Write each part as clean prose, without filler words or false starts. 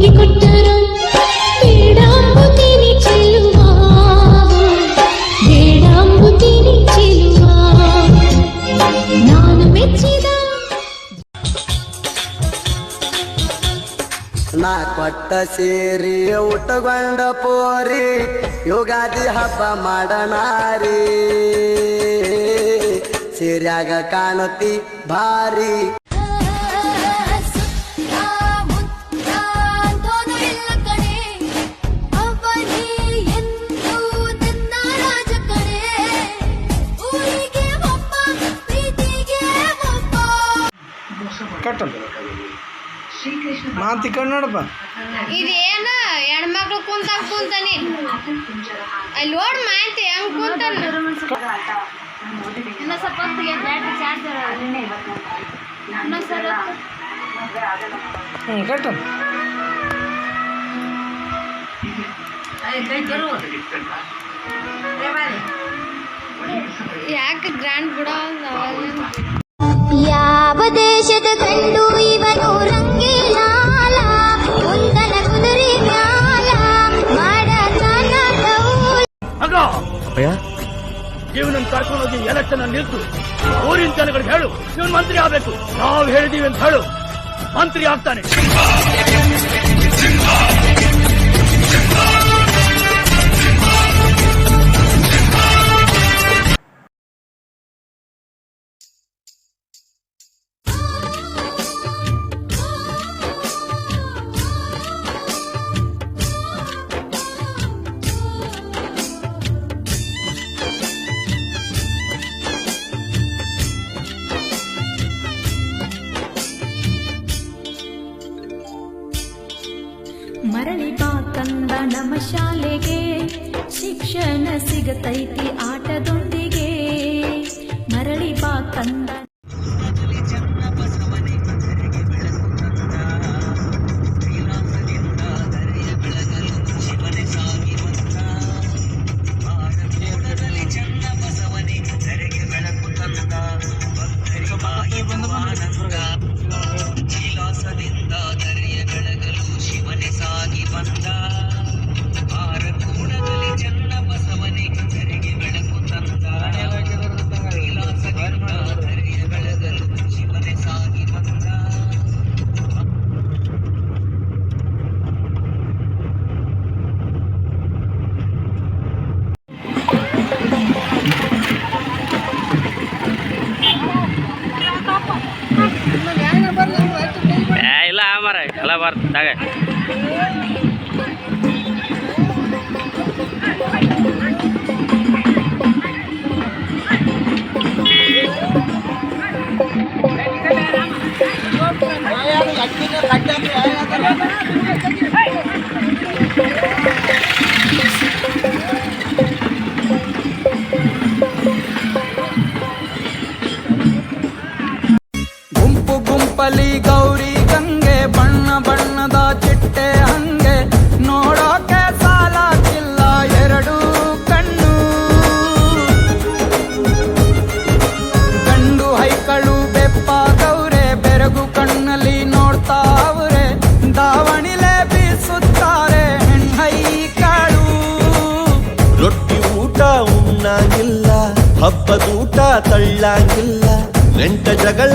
ತೂಗಿಕೊಟ್ಟರು ಬೇಡಂಬುತ್ತೀನಿ ಚೆಲುವ ಬೇಡಂಬುತ್ತೀನಿ ಚೆಲುವ ನಾನು ಮೆಚ್ಚಿದ ನಾ ಕೊಟ್ಟ ಸೇರಿ ಉಟ್ಟುಕೊಂಡ ಪೋರಿ ಯುಗಾದಿ ಹಬ್ಬ ಮಾಡನಾರಿ ಸೀರ್ಯಾಗ ಕಾಣತಿ ಭಾರಿ ಮಾತಿ ಕನ್ನಡಪ್ಪ ಇದೇನ ಹೆಣ್ಮಕ್ಳು ಕುಂತಾಗ ಕುಂತಾನೆ ಅಲ್ಲಿ ನೋಡ್ ಮಾಹಿತಿ ಹೆಂಗ್ ಕುಂತಾನ ಇನ್ನ ಸ್ವಲ್ಪ ಹೊತ್ತಿಗೆ ಬ್ಯಾಟ್ರಿ ಚಾರ್ಜ್ ಕಟ್ಟ ಯಾಕೆ ಗ್ರ್ಯಾಂಡ್ ಬಿಡ ಯಾವ ದೇಶದ ಗಂಡು ಇವನು ರಂಗೀಲಾಲ ಕುಂದನ ಕುದುರೆ ಮ್ಯಾಲ ಮಾಡತಾನ ಅಪ್ಪಯ್ಯ ಇವನನ್ನ ಕರ್ಕೊಂಡೋಗಿ ಎಲೆಕ್ಷನ್ ನಿಲ್ತು ಊರಿನ ಜನಗಳಿಗೆ ಹೇಳು ಇವನ್ ಮಂತ್ರಿ ಆಗ್ಬೇಕು ನಾವು ಹೇಳಿದೀವಿ ಅಂತ ಹೇಳು ಮಂತ್ರಿ ಆಗ್ತಾನೆ ಮರಳಿ ಬಾ ಕಂದ ನಮ್ಮ ಶಾಲೆಗೆ ಶಿಕ್ಷಣ ಸಿಗತೈತಿ ಆಟದೊಂದಿಗೆ ಮರಳಿ ಬಾ ಕಂದ ಇಲ್ಲ ಮರ ಎಲ್ಲ ಬರ್ತಾಗ ಗುಂಪು ಗುಂಪಲಿ ಗೌರಿ ಗಂಗೆ ಬಣ್ಣ ಬಣ್ಣದ ಚಿಟ್ಟೆ ಹಂಗೆ ನೋಡೋಕೆ ಸಾಲಾಗಿಲ್ಲ ಎರಡು ಕಣ್ಣು ಗಂಡು ಹೈಕಳು ಬೆಪ್ಪ ಗೌರೆ ಬೆರಗು ಕಣ್ಣಲ್ಲಿ ನೋಡ್ತಾ ಅವ್ರೆ ದಾವಣಿಲೆ ಬೀಸುತ್ತಾರೆ ಹೆಣ್ಣೈಕಾಳು ರೊಟ್ಟಿ ಊಟ ಉಣ್ಣಾಗಿಲ್ಲ ಹಬ್ಬದೂಟ ತಳ್ಳಾಗಿಲ್ಲ ನೆಂಟ ಜಗಳ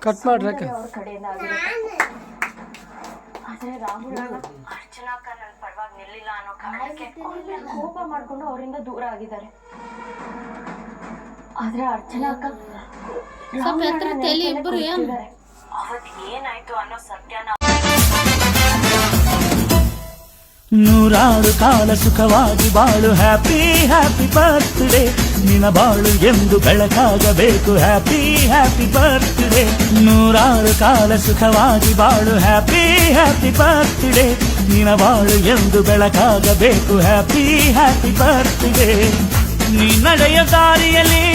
ಕಟ್ ಮಾಡ್ರಕ್ಕ. ಆದ್ರೆ ರಾಹುಲ್ ಅರ್ಚನಾ ಅಕ್ಕ ನನ್ನ ಪರವಾಗಿ ನಿಲ್ಲಿಲ್ಲ ಅನ್ನೋ ಕಾರಣಕ್ಕೆ ಕೋಪ ಮಾಡ್ಕೊಂಡು ಅವರಿಂದ ದೂರ ಆಗಿದ್ದಾರೆ. ಆದ್ರೆ ಅರ್ಚನಾ ಅಕ್ಕ ಅವತ್ ಏನಾಯ್ತು ಅನ್ನೋ ಸತ್ಯನ ನೂರಾರು ಕಾಲ ಸುಖವಾಗಿ ಬಾಳು ಹ್ಯಾಪಿ ಹ್ಯಾಪಿ ಬರ್ತ್ಡೇ ನಿನ ಬಾಳು ಎಂದು ಬೆಳಕಾಗಬೇಕು ಹ್ಯಾಪಿ ಹ್ಯಾಪಿ ಬರ್ತ್ಡೇ ನೂರಾರು ಕಾಲ ಸುಖವಾಗಿ ಬಾಳು ಹ್ಯಾಪಿ ಹ್ಯಾಪಿ ಬರ್ತ್ಡೇ ನಿನ ಬಾಳು ಎಂದು ಬೆಳಕಾಗಬೇಕು ಹ್ಯಾಪಿ ಹ್ಯಾಪಿ ಬರ್ತ್ಡೇ ನೀ ನಡೆಯ ದಾರಿಯಲ್ಲಿ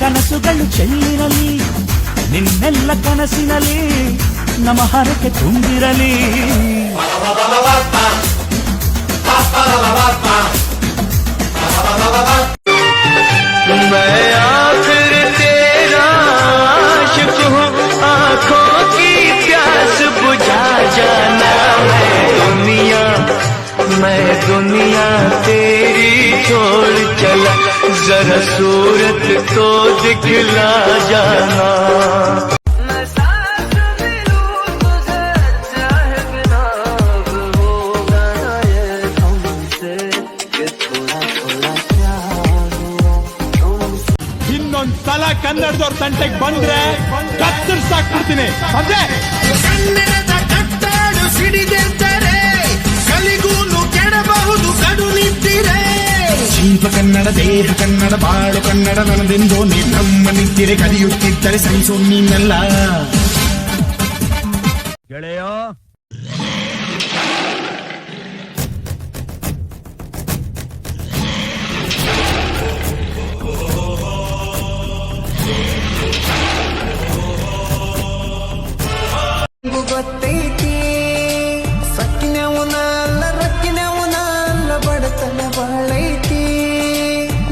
ಕನಸುಗಳು ಚೆಲ್ಲಿರಲಿ ನಿನ್ನೆಲ್ಲ ಕನಸಿನಲ್ಲಿ ನಮ್ಮ ಹರಕೆ ತುಂಬಿರಲಿ मैं आखिर तेरा आशिक हूँ आँखों की प्यास बुझा जाना मैं दुनिया तेरी छोड़ चला जरा सूरत तो दिखला जाना ಇನ್ನೊಂದ್ಸಲ ಕನ್ನಡದವ್ರ ತಂಟೆಗೆ ಬಂದ್ರೆ ಕತ್ತರಿಸಾಕ್ಬಿಡ್ತೀನಿ ಸಂಜೆ. ಕನ್ನಡದ ಕಟ್ಟಾಡು ಸಿಡಿದೆಂದರೆ ಕಲಿಗೂನು ಕೆಡಬಹುದು ಕಡು ನಿಂತಿರೆ ಜೀವ ಕನ್ನಡ ದೇಹ ಕನ್ನಡ ಬಾಳು ಕನ್ನಡ ನನದೆಂದು ನೀ ನಮ್ಮ ನಿಂತಿರೆ ಕಲಿಯುತ್ತಿದ್ದರೆ ಸಹಿಸು ನೀನಲ್ಲ ಗೆಳೆಯ. ಗೊತ್ತೈತಿ ಸಕ್ಕಿನವನ ಅಲ್ಲ ರಕ್ಕಿನವನ ಅಲ್ಲ ಬಡತನ ಬಾಳೈತಿ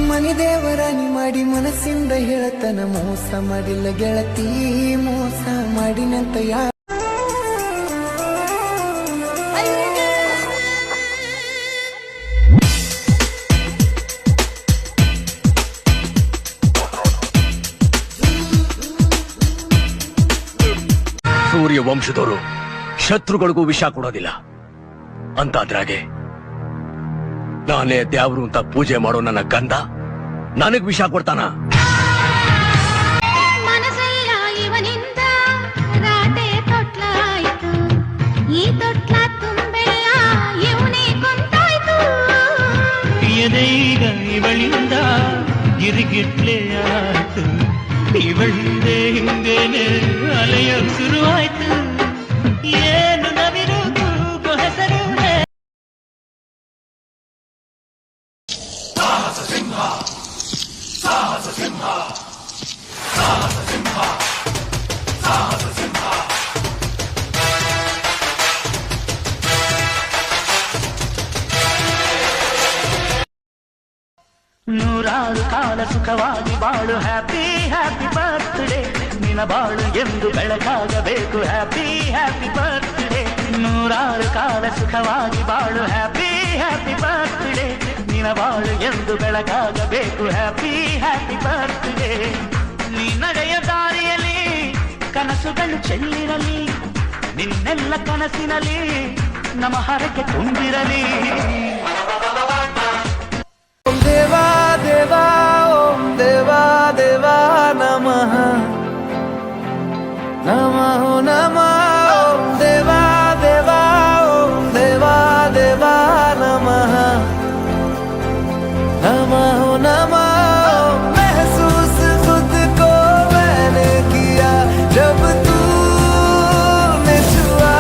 ಮನಿ ದೇವರಾಣಿ ಮಾಡಿ ಮನಸ್ಸಿಂದ ಹೇಳತನ ಮೋಸ ಮಾಡಿಲ್ಲ ಗೆಳತಿ ಮೋಸ ಮಾಡಿನಂತ ಯಾ ಸೂರ್ಯ ವಂಶದವರು ಶತ್ರುಗಳಿಗೂ ವಿಷ ಕೊಡೋದಿಲ್ಲ ಅಂತಾದ್ರಾಗೆ ನಾನೇ ದೇವ್ರು ಅಂತ ಪೂಜೆ ಮಾಡೋ ನನ್ನ ಗಂಧ ನನಗ್ ವಿಷ ಕೊಡ್ತಾನ. ಮನಸ್ಸೆಲ್ಲ ಇವನಿಂದ ರಾಟೆ ತೊಟ್ಲಾಯ್ತು ಈ ತೊಟ್ಲ ತುಂಬೆಲ್ಲ ಇವನೇ ಕೊಂತಾಯ್ತು ಎದೆಗ ಇವಳಿಂದ ಗಿರಿಗಿಟ್ಲೆ ಆಯ್ತು ಇವಳಿಂದೆ ಹಿಂದೇನೆ ಅಲೆಯ ಶುರುವಾಯ್ತು ಏನು ನವಿರು ಕೂಗು ಹೆಸರು ನೂರಾರು ಕಾಲ ಸುಖವಾಗಿ ಬಾಳು ಹ್ಯಾಪಿ ಹ್ಯಾಪಿ ಬರ್ತ್ಡೇ ನಿನ ಬಾಳು ಎಂದು ಬೆಳಕಾಗಬೇಕು ಹ್ಯಾಪಿ ಹ್ಯಾಪಿ ಬರ್ತ್ಡೇ ನೂರಾರು ಕಾಲ ಸುಖವಾಗಿ ಬಾಳು ಹ್ಯಾಪಿ ಹ್ಯಾಪಿ ಬರ್ತ್ಡೇ ನಿನ ಬಾಳು ಎಂದು ಬೆಳಕಾಗಬೇಕು ಹ್ಯಾಪಿ ಹ್ಯಾಪಿ ಬರ್ತ್ಡೇ ನೀ ನಡೆಯ ದಾರಿಯಲ್ಲಿ ಕನಸುಗಳು ಚೆಲ್ಲಿರಲಿ ನಿನ್ನೆಲ್ಲ ಕನಸಿನಲ್ಲಿ ನಮ್ಮ ಹರಕೆ ತುಂಬಿರಲಿ. ದೇವಾ ದೇವಾ ಓಂ ದೇವಾ ದೇವಾ ನಮಃ ನಮಃ ನಮಃ ಓಂ ದೇವಾ ದೇವಾ ಓಂ ದೇವಾ ದೇವಾ ನಮಃ नमः नमः महसूस खुद को मैंने किया जब तूने छुआ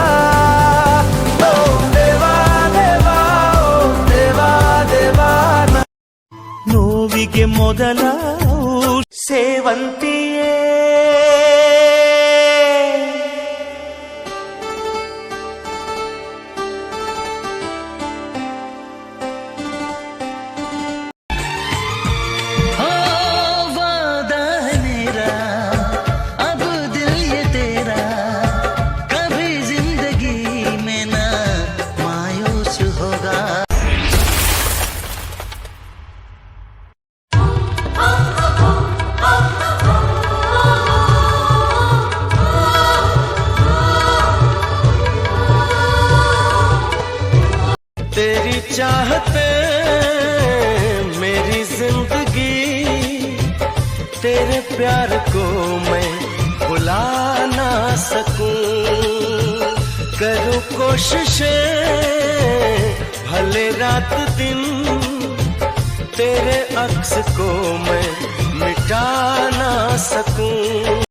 ओम देवा देवा ओम देवा देवा ನೋವಿಗೆ ಮೊದಲ ಸೇವಂತಿಯೇ चाहते मेरी जिंदगी, तेरे प्यार को मैं भुला ना सकूं। करूं कोशिशें भले रात दिन, तेरे अक्स को मैं मिटा ना सकूं।